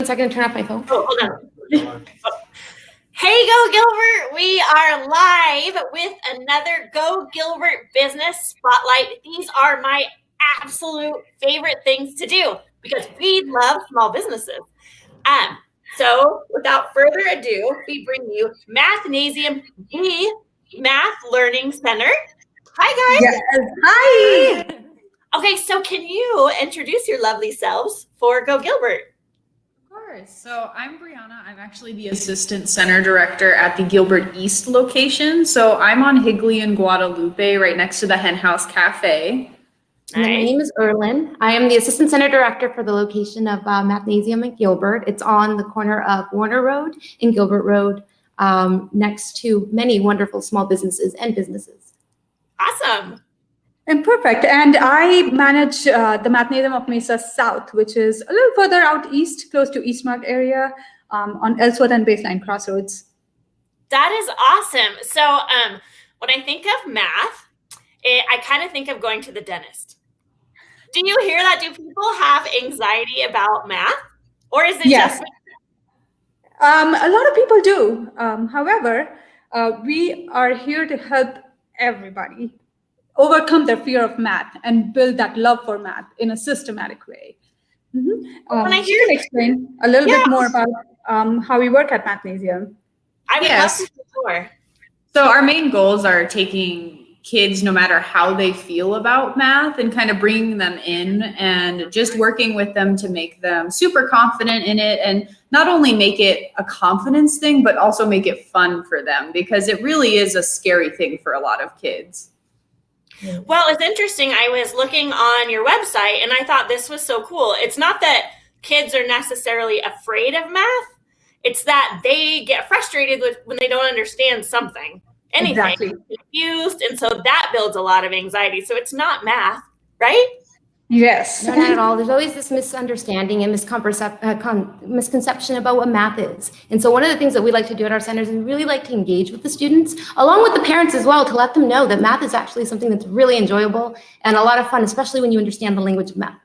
second to turn off my phone. Oh, hold on. Hey, Go Gilbert! We are live with another Go Gilbert Business Spotlight. These are my absolute favorite things to do because we love small businesses. So without further ado, we bring you Mathnasium, the Math Learning Center. Hi, guys. Yes. Hi. Okay, so can you introduce your lovely selves for Go Gilbert? Of course. So I'm Brianna. I'm actually the Assistant Center Director at the Gilbert East location. So I'm on Higley and Guadalupe, right next to the Hen House Cafe. And then my name is Erlyn. I am the Assistant Center Director for the location of Mathnasium at Gilbert. It's on the corner of Warner Road and Gilbert Road, next to many wonderful small businesses and businesses. Awesome. And perfect. And I manage the Mathnasium of Mesa South, which is a little further out east, close to Eastmark area, on Ellsworth and Baseline Crossroads. That is awesome. So when I think of math, I kind of think of going to the dentist. Do you hear that? Do people have anxiety about math? Or is it just me? A lot of people do. However, we are here to help everybody overcome their fear of math and build that love for math in a systematic way. When I you can explain a little bit more about how we work at Mathnasium. I would love to hear more. So our main goals are taking kids, no matter how they feel about math, and kind of bringing them in and just working with them to make them super confident in it, and not only make it a confidence thing, but also make it fun for them, because it really is a scary thing for a lot of kids. Well, it's interesting. I was looking on your website and I thought this was so cool. It's not that kids are necessarily afraid of math. It's that they get frustrated when they don't understand something, anything, Exactly. confused. And so that builds a lot of anxiety. So it's not math, right? Yes. No, not at all. There's always this misunderstanding and misconception about what math is. And so one of the things that we like to do at our centers is we really like to engage with the students, along with the parents as well, to let them know that math is actually something that's really enjoyable and a lot of fun, especially when you understand the language of math.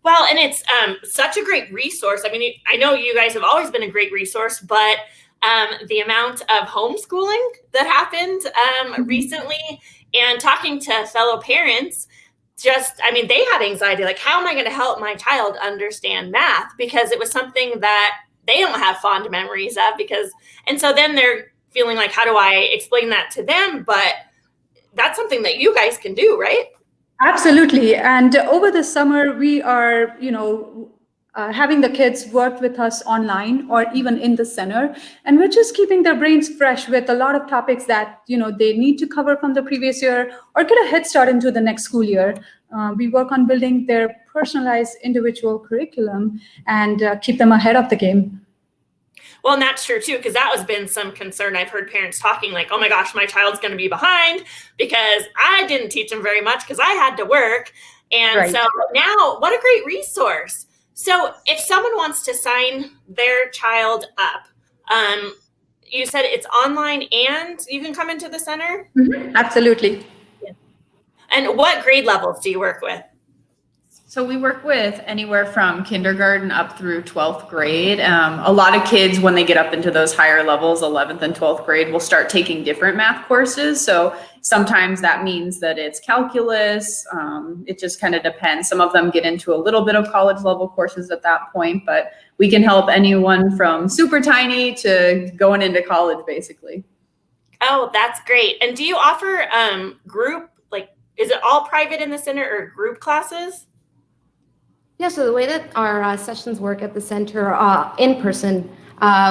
Well, and it's such a great resource. I mean, I know you guys have always been a great resource, but the amount of homeschooling that happened recently and talking to fellow parents, they had anxiety, like, how am I going to help my child understand math? Because it was something that they don't have fond memories of and so then they're feeling like, how do I explain that to them? But that's something that you guys can do, right? Absolutely. And over the summer, we are, having the kids work with us online or even in the center. And we're just keeping their brains fresh with a lot of topics that, they need to cover from the previous year or get a head start into the next school year. We work on building their personalized individual curriculum and keep them ahead of the game. Well, and that's true too, because that has been some concern. I've heard parents talking like, oh my gosh, my child's going to be behind because I didn't teach them very much because I had to work. And so now, what a great resource. So if someone wants to sign their child up, you said it's online and you can come into the center? Mm-hmm. Absolutely. Yeah. And what grade levels do you work with? So we work with anywhere from kindergarten up through 12th grade. A lot of kids, when they get up into those higher levels, 11th and 12th grade, will start taking different math courses. So sometimes that means that it's calculus. It just kind of depends. Some of them get into a little bit of college level courses at that point, but we can help anyone from super tiny to going into college, basically. Oh, that's great. And do you offer group, is it all private in the center or group classes? Yeah, so the way that our sessions work at the center in person,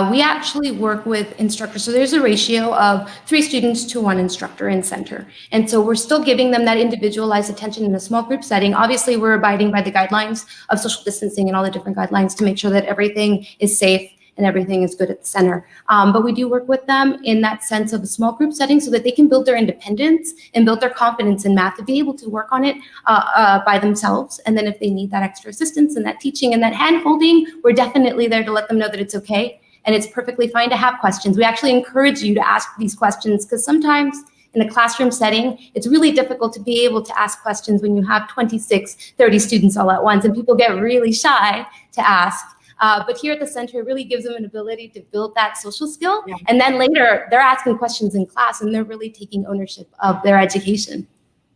we actually work with instructors. So there's a ratio of 3 students to 1 instructor in center. And so we're still giving them that individualized attention in a small group setting. Obviously, we're abiding by the guidelines of social distancing and all the different guidelines to make sure that everything is safe and everything is good at the center. But we do work with them in that sense of a small group setting so that they can build their independence and build their confidence in math to be able to work on it by themselves. And then if they need that extra assistance and that teaching and that hand-holding, we're definitely there to let them know that it's okay. And it's perfectly fine to have questions. We actually encourage you to ask these questions because sometimes in a classroom setting, it's really difficult to be able to ask questions when you have 26, 30 students all at once and people get really shy to ask. But here at the center, it really gives them an ability to build that social skill. Yeah. And then later, they're asking questions in class, and they're really taking ownership of their education.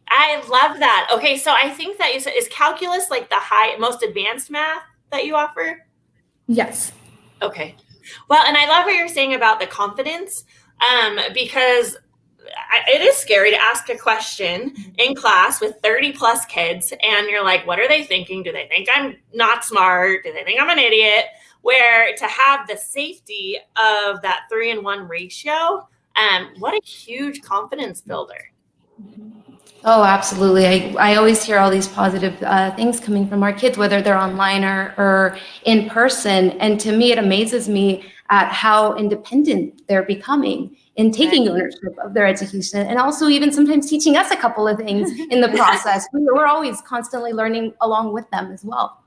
I love that. Okay, so I think that is calculus like the most advanced math that you offer? Yes. Okay. Well, and I love what you're saying about the confidence, because it is scary to ask a question in class with 30 plus kids, and you're like, what are they thinking? Do they think I'm not smart? Do they think I'm an idiot? Where to have the safety of that 3-in-1 ratio, what a huge confidence builder. Oh, absolutely. I always hear all these positive things coming from our kids, whether they're online or in person. And to me, it amazes me at how independent they're becoming in taking ownership of their education, and also even sometimes teaching us a couple of things in the process. We're always constantly learning along with them as well.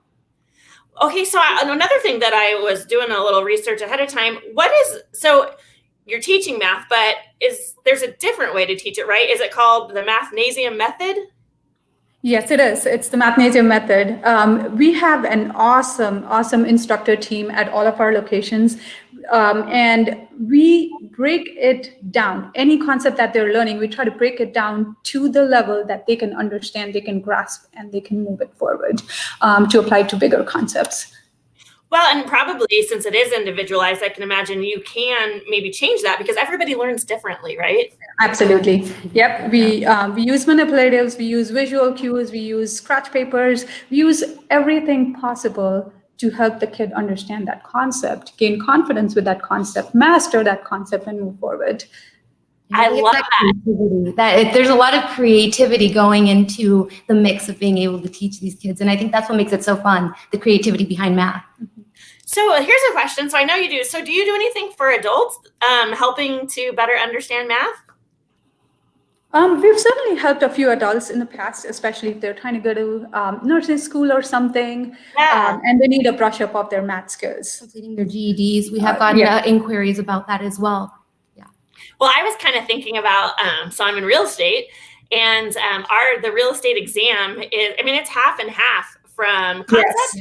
Okay, so another thing that I was doing a little research ahead of time, so you're teaching math, but there's a different way to teach it, right? Is it called the Mathnasium Method? Yes, it is. It's the Mathnasium Method. We have an awesome instructor team at all of our locations. And we break it down. Any concept that they're learning, we try to break it down to the level that they can understand, they can grasp, and they can move it forward to apply to bigger concepts. Well, and probably since it is individualized, I can imagine you can maybe change that because everybody learns differently, right? Absolutely. Yep. We use manipulatives, we use visual cues, we use scratch papers, we use everything possible to help the kid understand that concept, gain confidence with that concept, master that concept, and move forward. I love that. There's a lot of creativity going into the mix of being able to teach these kids. And I think that's what makes it so fun, the creativity behind math. So here's a question. So I know you do. So do you do anything for adults helping to better understand math? We've certainly helped a few adults in the past, especially if they're trying to go to nursery school or something, and they need a brush up of their math skills. Completing their GEDs. We have gotten inquiries about that as well. Yeah. Well, I was kind of thinking about, so I'm in real estate, and the real estate exam is, it's half and half from concepts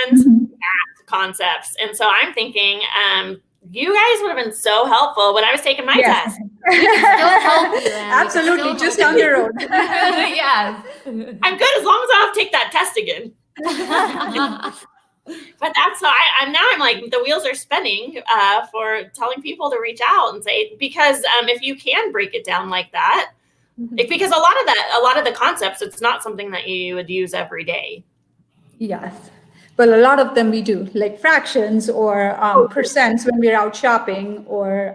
and math concepts. And so I'm thinking, you guys would have been so helpful when I was taking my test. Absolutely, just down the road. Yes. I'm good as long as I don't have to take that test again. But that's so I'm like, the wheels are spinning for telling people to reach out and say, because if you can break it down like that, because a lot of the concepts, it's not something that you would use every day. Yes. Well, a lot of them we do, like fractions or percents when we're out shopping, or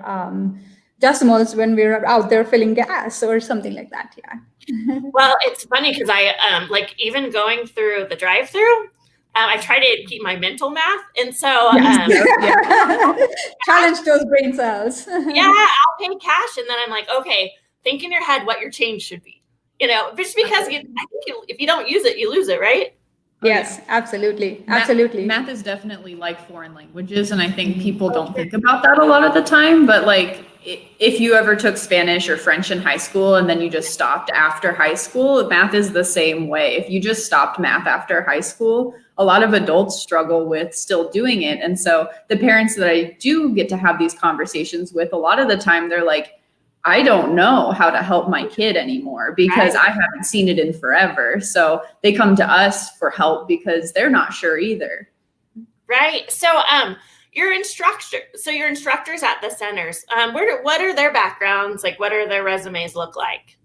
decimals when we're out there filling gas or something like that. Yeah. Well, it's funny because I like even going through the drive-through, I try to keep my mental math, and so challenge those brain cells. I'll pay cash, and then I'm like, okay, think in your head what your change should be. Just because I think if you don't use it, you lose it, right? Yes, absolutely. Math is definitely like foreign languages, and I think people don't think about that a lot of the time, but like if you ever took Spanish or French in high school and then you just stopped after high school, math is the same way. If you just stopped math after high school, a lot of adults struggle with still doing it. And so the parents that I do get to have these conversations with, a lot of the time they're like, I don't know how to help my kid anymore because I haven't seen it in forever. So they come to us for help because they're not sure either. Right. So your instructors at the centers, what are their backgrounds? Like, what are their resumes look like?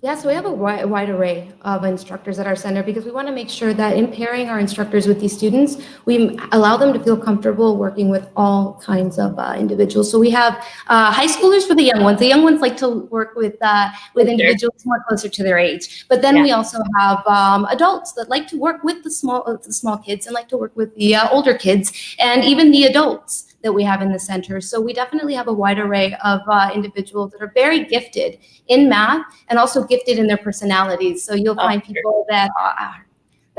Yeah, so we have a wide array of instructors at our center because we want to make sure that in pairing our instructors with these students, we allow them to feel comfortable working with all kinds of individuals. So we have high schoolers for the young ones. The young ones like to work with individuals more closer to their age. But then we also have adults that like to work with the small kids and like to work with the older kids and even the adults that we have in the center. So we definitely have a wide array of individuals that are very gifted in math and also gifted in their personalities. So you'll find people that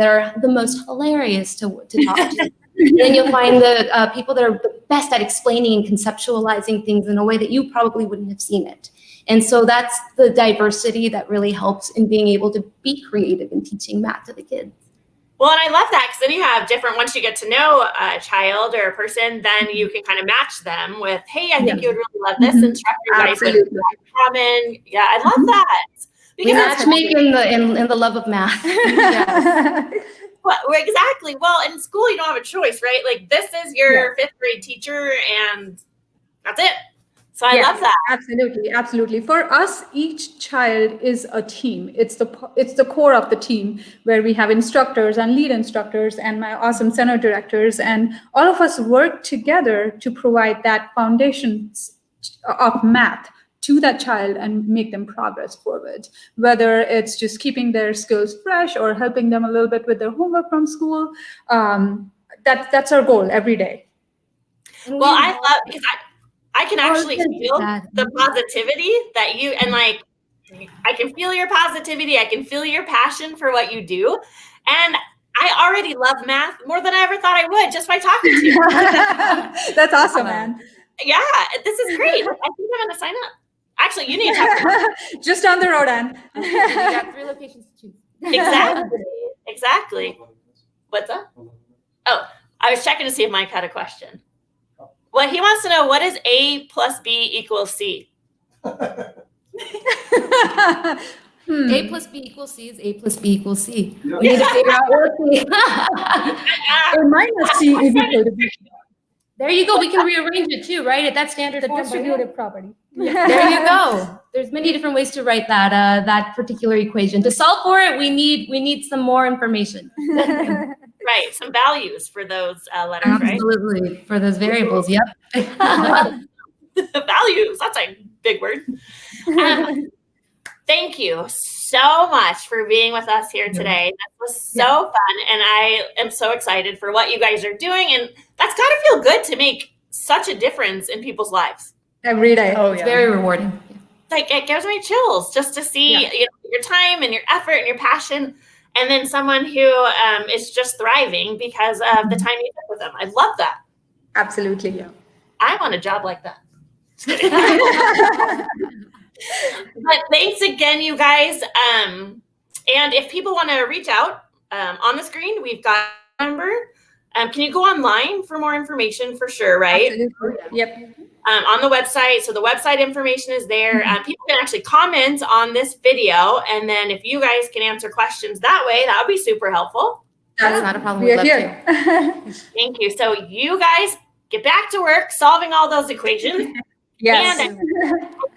are the most hilarious to talk to. And then you'll find the people that are the best at explaining and conceptualizing things in a way that you probably wouldn't have seen it. And so that's the diversity that really helps in being able to be creative in teaching math to the kids. Well, and I love that because then you have different, once you get to know a child or a person, then you can kind of match them with, hey, I think you would really love this instructor. You guys would Absolutely. common. Yeah, I love that. We Because match make in the love of math. Yes. well, exactly. Well, in school, you don't have a choice, right? Like this is your fifth grade teacher and that's it. So I love that. Absolutely, absolutely. For us, each child is a team. It's the core of the team where we have instructors and lead instructors and my awesome center directors, and all of us work together to provide that foundation of math to that child and make them progress forward. Whether it's just keeping their skills fresh or helping them a little bit with their homework from school, that's our goal every day. Well, I love because I can actually feel the positivity that you, and like, I can feel your positivity. I can feel your passion for what you do. And I already love math more than I ever thought I would just by talking to you. That's awesome, man. Yeah, this is great. I think I'm going to sign up. Actually, you need to have just down the road, Anne. We got 3 locations to choose. Exactly. What's up? Oh, I was checking to see if Mike had a question. Well, he wants to know, what is A plus B equals C? A plus B equals C is A plus B equals C. We need to figure out what C. A minus C is equal to B. There you go. We can rearrange it too, right? At that standard The form. distributive property. There you go. There's many different ways to write that particular equation. To solve for it, we need some more information. Right, some values for those letters, Absolutely. For those variables, yep. Values, that's a big word. Thank you so much for being with us here today. That was so fun, and I am so excited for what you guys are doing, and that's got to feel good to make such a difference in people's lives. Every day. Oh, It's very rewarding. Like, it gives me chills just to see your time and your effort and your passion, and then someone who is just thriving because of the time you spent with them. I love that. Absolutely. Yeah. I want a job like that. But thanks again, you guys. And if people want to reach out, on the screen, we've got a number. Can you go online for more information for sure, right? Absolutely. Yep. On the website. So the website information is there. People can actually comment on this video. And then if you guys can answer questions that way, that would be super helpful. That's not a problem. We We'd are love to. here. Thank you. So you guys get back to work solving all those equations. Yes. And I'm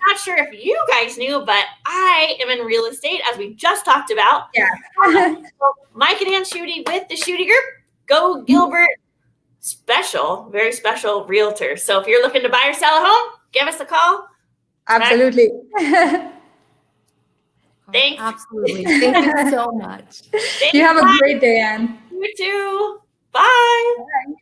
not sure if you guys knew, but I am in real estate, as we just talked about. Yeah. So Mike and Ann Schutte with the Schutte Group. Go Gilbert. Special, very special realtor. So if you're looking to buy or sell a home, give us a call. Absolutely. Thanks. Absolutely. Thank you so much. You have a great day, Anne. You too. Bye. Bye.